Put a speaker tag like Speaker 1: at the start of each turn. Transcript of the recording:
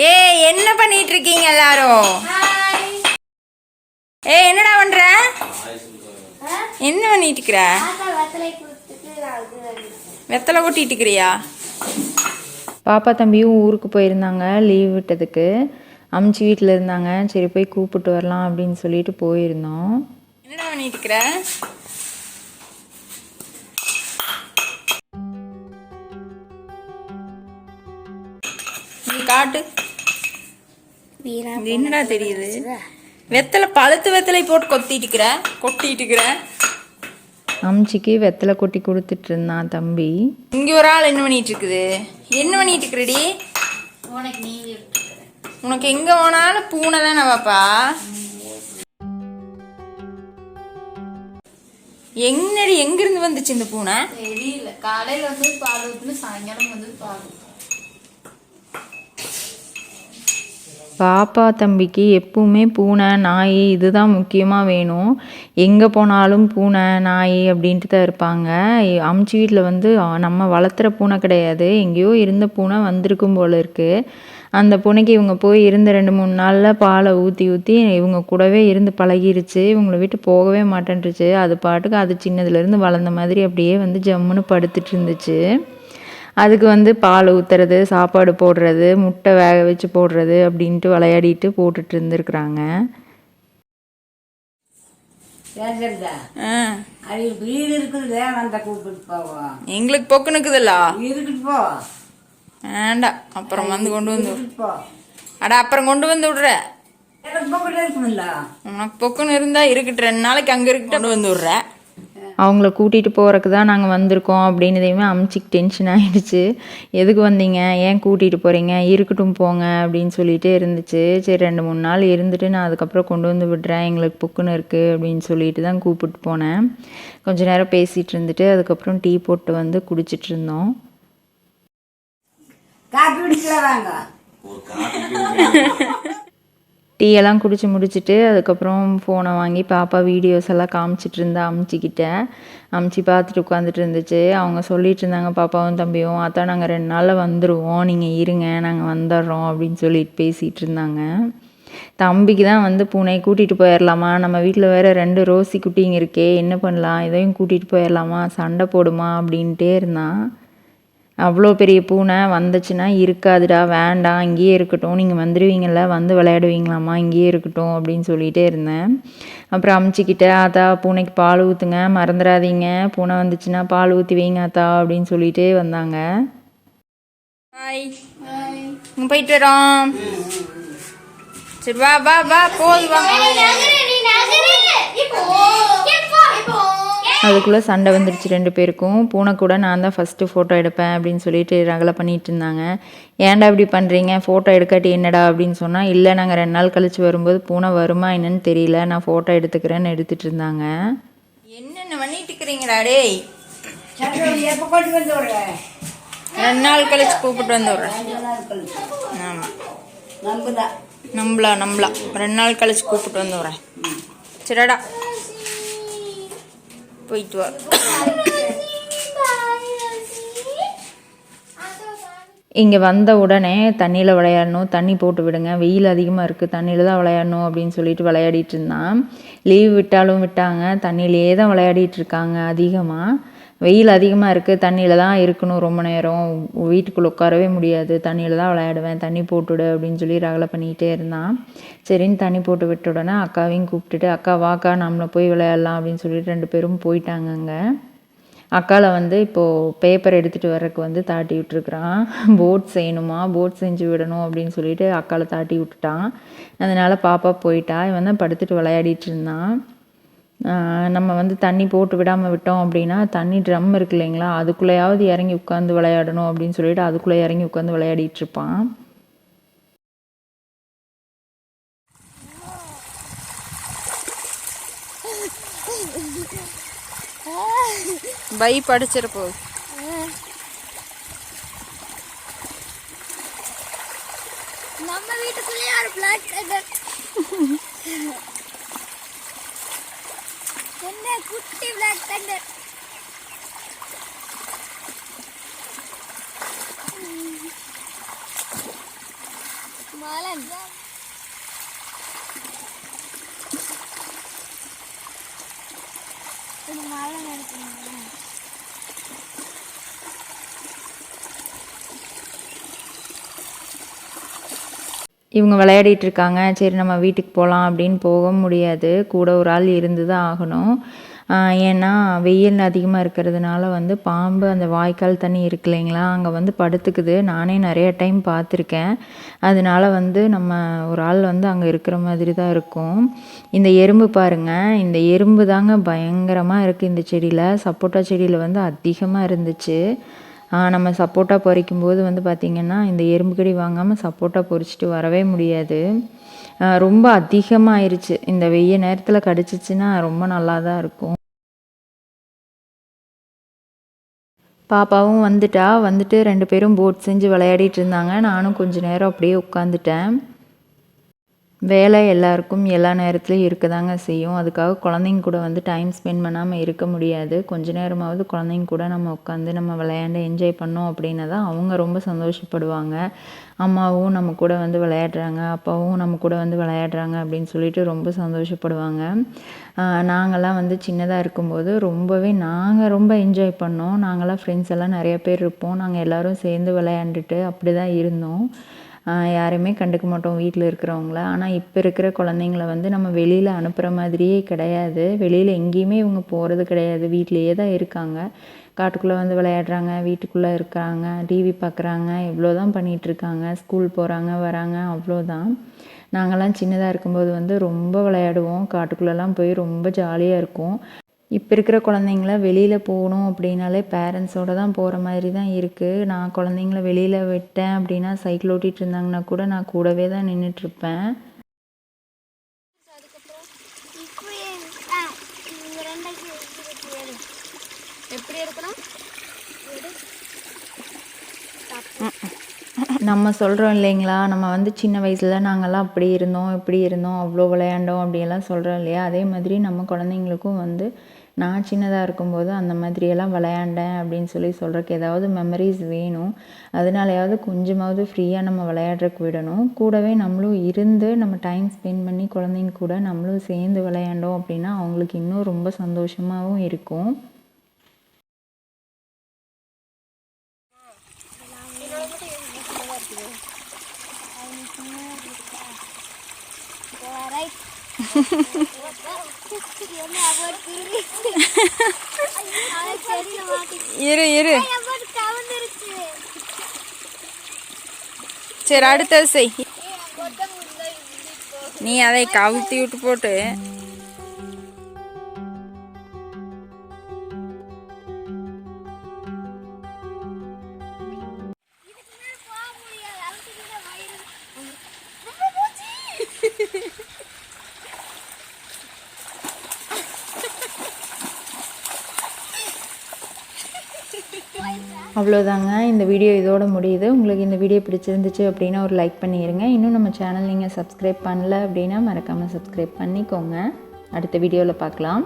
Speaker 1: ஏய் என்ன பண்ணிட்டு இருக்கீங்க எல்லாரும்? ஏய் என்னடா பண்ற? என்ன பண்ணிட்டு இருக்கற? வெத்தலை கொட்டிட்டு இருக்கறியா? பாப்பா தம்பியும் ஊருக்கு போயிருந்தாங்க லீவ் விட்டதுக்கு. அம்ச்சி வீட்டில் இருந்தாங்க. சரி போய் கூப்பிட்டு வரலாம் அப்படின்னு சொல்லிட்டு போயிருந்தோம். என்னடா பண்ணிட்டு இருக்கற? நீ காட்டு. என்னடா தெரியுது? வெத்தலை பழுத்து வெத்தலை போட்டு கொட்டிட்டு இருக்கிற. அம்ச்சிக்கு வெத்தலை கொட்டி கொடுத்துட்டு இருந்தான் தம்பி. இங்க ஒரு ஆள் என்ன பண்ணிட்டு இருக்குது? என்ன பண்ணிட்டு இருக்கிறடி? உனக்கு எங்க போனாலும் பூனை தானே பாப்பா. என்னடி எங்க இருந்து வந்துச்சு இந்த பூனை?
Speaker 2: தெரியல. காலையில வந்து பால் ஊத்துன்னு சாயங்காலம் வந்து பால்.
Speaker 1: பாப்பா தம்பிக்கு எப்பவுமே பூனை நாய் இதுதான் முக்கியமாக வேணும். எங்கே போனாலும் பூனை நாய் அப்படின்ட்டு தான் இருப்பாங்க. அம்ச்சி வீட்டில் வந்து நம்ம வளர்த்துற பூனை கிடையாது. எங்கேயோ இருந்த பூனை வந்திருக்கும் போல இருக்குது. அந்த பூனைக்கு இவங்க போய் இருந்த 2-3 நாளில் பாலை ஊற்றி இவங்க கூடவே இருந்து பழகிருச்சு. இவங்களை விட்டு போகவே மாட்டேன்ருச்சு. அது பாட்டுக்கு அது சின்னதுலேருந்து வளர்ந்த மாதிரி அப்படியே வந்து ஜம்முன்னு படுத்துட்டு இருந்துச்சு. அதுக்கு வந்து பால் ஊற்றுறது, சாப்பாடு போடுறது, முட்டை வேக வச்சு போடுறது அப்படின்ட்டு விளையாடிட்டு போட்டுட்டு இருந்துருக்குறாங்க. எங்களுக்கு பொக்குனுக்குதுல்ல வேண்டாம். அப்புறம் வந்து கொண்டு வந்து அப்புறம் கொண்டு வந்து விடுற. உனக்கு பொக்குன்னு இருந்தா இருக்கட்டு, 2 நாளைக்கு அங்கே இருக்கட்டு கொண்டு வந்து விடுற. அவங்கள கூட்டிகிட்டு போகிறக்கு தான் நாங்கள் வந்திருக்கோம் அப்படின்னதையுமே அம்ச்சிக்கு டென்ஷன் ஆகிடுச்சு. எதுக்கு வந்தீங்க, ஏன் கூட்டிகிட்டு போகிறீங்க, இருக்கட்டும் போங்க அப்படின்னு சொல்லிகிட்டே இருந்துச்சு. சரி 2-3 நாள் இருந்துட்டு நான் அதுக்கப்புறம் கொண்டு வந்து விடுறேன், எங்களுக்கு புக்குன்னு இருக்குது அப்படின்னு சொல்லிட்டு தான் கூப்பிட்டு போனேன். கொஞ்ச நேரம் பேசிகிட்டு இருந்துட்டு அதுக்கப்புறம் டீ போட்டு வந்து குடிச்சிட்டு இருந்தோம். டீயெல்லாம் குடிச்சு முடிச்சுட்டு அதுக்கப்புறம் ஃபோனை வாங்கி பாப்பா வீடியோஸ் எல்லாம் காமிச்சிட்டு இருந்தா அம்ச்சிக்கிட்ட. அம்ச்சி பார்த்துட்டு உட்காந்துட்டு இருந்துச்சு. அவங்க சொல்லிட்டு இருந்தாங்க பாப்பாவும் தம்பியும், அதான் நாங்கள் 2 நாளில் வந்துடுவோம், நீங்கள் இருங்க நாங்கள் வந்துடுறோம் அப்படின்னு சொல்லிட்டு பேசிகிட்டு இருந்தாங்க. தம்பிக்கு தான் வந்து பூனை கூட்டிகிட்டு போயிடலாமா, நம்ம வீட்டில் வேறு 2 ரோசி குட்டிங்க இருக்கே, என்ன பண்ணலாம், இதையும் கூட்டிகிட்டு போயிடலாமா, சண்டை போடுமா அப்படின்ட்டே இருந்தான். அவ்வளோ பெரிய பூனை வந்துச்சுன்னா இருக்காதுடா, வேண்டாம் இங்கேயே இருக்கட்டும், நீங்கள் வந்துடுவீங்கள வந்து விளையாடுவீங்களாம்மா, இங்கேயே இருக்கட்டும் அப்படின்னு சொல்லிகிட்டே இருந்தேன். அப்புறம் அம்ச்சிக்கிட்ட, ஆத்தா பூனைக்கு பால் ஊற்றுங்க மறந்துடாதீங்க, பூனை வந்துச்சுன்னா பால் ஊற்றி வைங்க ஆத்தா அப்படின்னு சொல்லிகிட்டே வந்தாங்க. ஹாய் போயிட்டு வரோம். சரி வா வா வா போது வா. அதுக்குள்ளே சண்டை வந்துடுச்சு 2 பேருக்கும். பூனை கூட நான் தான் ஃபஸ்ட்டு ஃபோட்டோ எடுப்பேன் அப்படின்னு சொல்லிட்டு ரகலை பண்ணிகிட்டு இருந்தாங்க. ஏன்டா இப்படி பண்ணுறீங்க, ஃபோட்டோ எடுக்காட்டி என்னடா அப்படின்னு சொன்னால், இல்லை நாங்கள் 2 நாள் கழித்து வரும்போது பூனை வருமா என்னன்னு தெரியல, நான் ஃபோட்டோ எடுத்துக்கிறேன்னு எடுத்துகிட்டு இருந்தாங்க. என்னென்ன பண்ணிட்டு இருக்கிறீங்கடா டேய்? 2 நாள் கழிச்சு கூப்பிட்டு வந்து விட்றேன். ஆமாம் நம்பலாம் 2 நாள் கழிச்சு கூப்பிட்டு வந்து விட்றேன். சரிடா போயிட்டு வா. இங்கே வந்த உடனே தண்ணியில் விளையாடணும், தண்ணி போட்டு விடுங்க, வெயில் அதிகமாக இருக்குது, தண்ணியில் தான் விளையாடணும் அப்படின்னு சொல்லிட்டு விளையாடிட்டு இருந்தான். லீவ் விட்டாலும் விட்டாங்க, தண்ணியிலே தான் விளையாடிட்டு இருக்காங்க. அதிகமாக வெயில் அதிகமாக இருக்குது, தண்ணியில் தான் இருக்கணும் ரொம்ப நேரம், வீட்டுக்குள்ளே உட்காரவே முடியாது, தண்ணியில் தான் விளையாடுவேன், தண்ணி போட்டுவிடு அப்படின்னு சொல்லி ரகலை பண்ணிக்கிட்டே இருந்தான். சரின்னு தண்ணி போட்டு விட்ட உடனே அக்காவையும் கூப்பிட்டுட்டு, அக்கா வாக்கா நம்மளை போய் விளையாடலாம் அப்படின்னு சொல்லிட்டு 2 பேரும் போயிட்டாங்க. அங்கே அக்காவை வந்து இப்போது பேப்பர் எடுத்துகிட்டு வர்றதுக்கு வந்து தாட்டி விட்டுருக்குறான். போட் செய்யணுமா, போட் செஞ்சு விடணும் அப்படின்னு சொல்லிட்டு அக்காவை தாட்டி விட்டுட்டான். அதனால் பாப்பா போயிட்டா. இவன் தான் படுத்துட்டு விளையாடிட்டு இருந்தான். நம்ம வந்து தண்ணி போட்டு விடாமல் விட்டோம் அப்படின்னா, தண்ணி ட்ரம் இருக்கு இல்லைங்களா, அதுக்குள்ளேயாவது இறங்கி உட்காந்து விளையாடணும் அப்படின்னு சொல்லிட்டு அதுக்குள்ளே இறங்கி உட்காந்து விளையாடிட்டு இருப்பான். பை படிச்சிருப்போ.
Speaker 2: நம்ம வீட்டுக்குள்ளே ஒரு பிளாக் தண்டர். என்ன குட்டி பிளாக் தண்டர்.
Speaker 1: இவங்க விளையாடிட்டு இருக்காங்க. சரி நம்ம வீட்டுக்கு போகலாம் அப்படின்னு போக முடியாது. கூட ஒரு ஆள் இருந்து தான் ஆகணும். ஏன்னா வெயில் அதிகமாக இருக்கிறதுனால வந்து பாம்பு அந்த வாய்க்கால் தண்ணி இருக்கு இல்லைங்களா, அங்கே வந்து படுத்துக்குது. நானே நிறைய டைம் பார்த்துருக்கேன். அதனால வந்து நம்ம ஒரு ஆள் வந்து அங்கே இருக்கிற மாதிரி தான் இருக்கும். இந்த எறும்பு பாருங்கள், இந்த எறும்பு தாங்க பயங்கரமாக இருக்குது இந்த செடியில். சப்போட்டா செடியில் வந்து அதிகமாக இருந்துச்சு. நம்ம சப்போட்டா பறிக்கும்போது வந்து பார்த்திங்கன்னா இந்த எறும்பு கடி வாங்காமல் சப்போட்டா பறிச்சிட்டு வரவே முடியாது. ரொம்ப அதிகமாகிருச்சு. இந்த வெய்ய நேரத்தில் கடிச்சிச்சின்னா ரொம்ப நல்லா தான் இருக்கும். பாப்பாவும் வந்துட்டு 2 பேரும் போட் செஞ்சு விளையாடிட்டு இருந்தாங்க. நானும் கொஞ்சம் நேரம் அப்படியே உட்காந்துட்டேன். வேலை எல்லாருக்கும் எல்லா நேரத்துலையும் இருக்க தாங்க செய்யும். அதுக்காக குழந்தைங்க கூட வந்து டைம் ஸ்பெண்ட் பண்ணாமல் இருக்க முடியாது. கொஞ்ச நேரமாவது குழந்தைங்க கூட நம்ம உட்காந்து நம்ம விளையாண்டு என்ஜாய் பண்ணோம் அப்படின்னா தான் அவங்க ரொம்ப சந்தோஷப்படுவாங்க. அம்மாவும் நம்ம கூட வந்து விளையாடுறாங்க, அப்பாவும் நம்ம கூட வந்து விளையாடுறாங்க அப்படின்னு சொல்லிட்டு ரொம்ப சந்தோஷப்படுவாங்க. நாங்கள்லாம் வந்து சின்னதாக இருக்கும்போது நாங்கள் ரொம்ப என்ஜாய் பண்ணோம். நாங்கள்லாம் ஃப்ரெண்ட்ஸ் எல்லாம் நிறைய பேர் இருப்போம். நாங்கள் எல்லோரும் சேர்ந்து விளையாண்டுட்டு அப்படி தான் இருந்தோம். யாரையுமே கண்டுக்க மாட்டோம் வீட்டில் இருக்கிறவங்கள. ஆனால் இப்போ இருக்கிற குழந்தைங்கள வந்து நம்ம வெளியில் அனுப்புகிற மாதிரியே கிடையாது. வெளியில் எங்கேயுமே இவங்க போகிறது கிடையாது. வீட்டிலையே தான் இருக்காங்க. காட்டுக்குள்ளே வந்து விளையாடுறாங்க, வீட்டுக்குள்ளே இருக்காங்க, டிவி பார்க்குறாங்க, இவ்வளோ தான் பண்ணிகிட்ருக்காங்க. ஸ்கூல் போகிறாங்க, வராங்க, அவ்வளோதான். நாங்கள்லாம் சின்னதாக இருக்கும்போது வந்து ரொம்ப விளையாடுவோம். காட்டுக்குள்ளெல்லாம் போய் ரொம்ப ஜாலியாக இருக்கும். இப்போ இருக்கிற குழந்தைங்கள வெளியில் போகணும் அப்படின்னாலே பேரண்ட்ஸோடு தான் போகிற மாதிரி தான் இருக்குது. நான் குழந்தைங்கள வெளியில் விட்டேன் அப்படின்னா சைக்கிள் ஓட்டிகிட்டு இருந்தாங்கன்னா கூட நான் கூடவே தான் நின்றுட்டுருப்பேன்.
Speaker 2: எப்படி இருக்கணும்?
Speaker 1: நம்ம சொல்கிறோம் இல்லைங்களா, நம்ம வந்து சின்ன வயசில் நாங்கள்லாம் அப்படி இருந்தோம், இப்படி இருந்தோம், அவ்வளோ விளையாண்டோம் அப்படியெல்லாம் சொல்கிறோம் இல்லையா, அதே மாதிரி நம்ம குழந்தைங்களுக்கும் வந்து நான் சின்னதாக இருக்கும்போது அந்த மாதிரியெல்லாம் விளையாண்டேன் அப்படின்னு சொல்கிறதுக்கு ஏதாவது மெமரிஸ் வேணும். அதனாலையாவது கொஞ்சமாவது ஃப்ரீயாக நம்ம விளையாடுறதுக்கு விடணும். கூடவே நம்மளும் இருந்து நம்ம டைம் ஸ்பெண்ட் பண்ணி குழந்தைங்க கூட நம்மளும் சேர்ந்து விளையாண்டோம் அப்படின்னா அவங்களுக்கு இன்னும் ரொம்ப சந்தோஷமாகவும் இருக்கும்.
Speaker 3: இரு சரி, அடுத்தது செய். நீ அதை கவுத்தி விட்டு போட்டு
Speaker 1: அவ்வளோதாங்க. இந்த வீடியோ இதோட முடியுது. உங்களுக்கு இந்த வீடியோ பிடிச்சிருந்துச்சு அப்படின்னா ஒரு லைக் பண்ணிடுங்க. இன்னும் நம்ம சேனல் நீங்கள் சப்ஸ்கிரைப் பண்ணல அப்படின்னா மறக்காமல் சப்ஸ்கிரைப் பண்ணிக்கோங்க. அடுத்த வீடியோவில் பார்க்கலாம்.